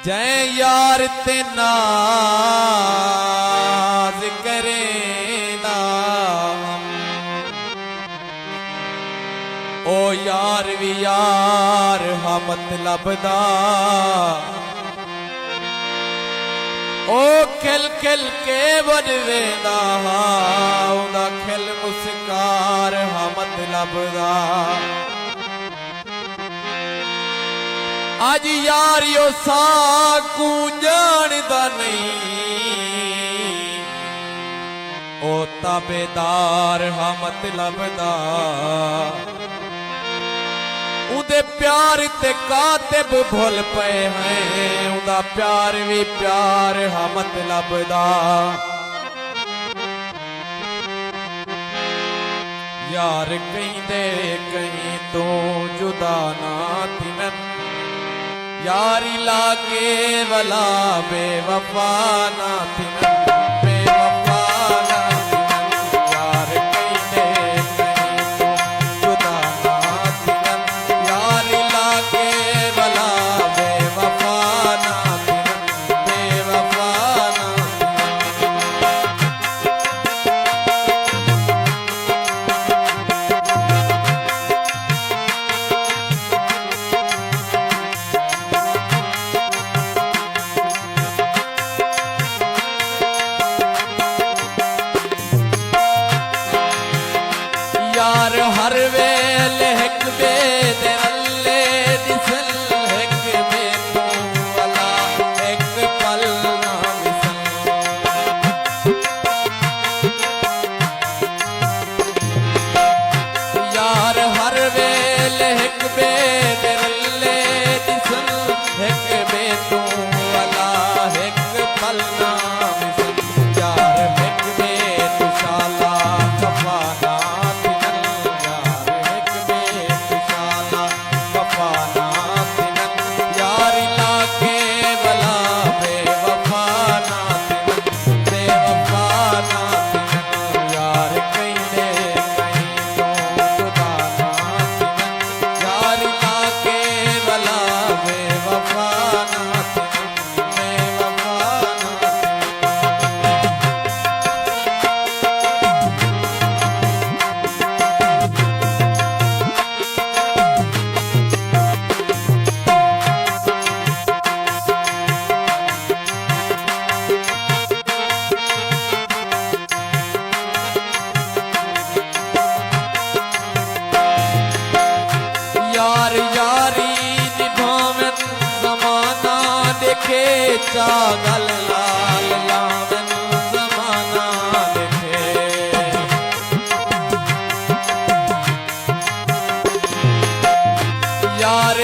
जय यार ते नाज करे नाम ओ यार भी यार हा मतलब दा ओ खिल खिल के बनवेंदा हा उदा खिल मुस्कार हा मतलब दा आज यार यो साकू जानदा नहीं ओ ताबेदार हा मतलब दा उदे प्यार ते कातिब भुल पे हैं उदा प्यार भी प्यार हा मतलब दा यार कहीं दे कहीं तो जुदा ना थी मैं यारी लागे वाला बेवफा ना थी बेवफा ना थी यार कहीं दे कहीं तो जुदा ना थी यारी लागे वाला बेवफा ना थी बेवफा ना यार हर वेले हिक बे दे अल्ले दिसल हिक बे तू वाला एक पल ना मिसल यार हर वेले हिक बे दे अल्ले दिसल हिक बे तू वाला एक पल ना मिसल यार हिक बे तू शाला खफाना देखे चागल लाल लावन जमाना देखे यार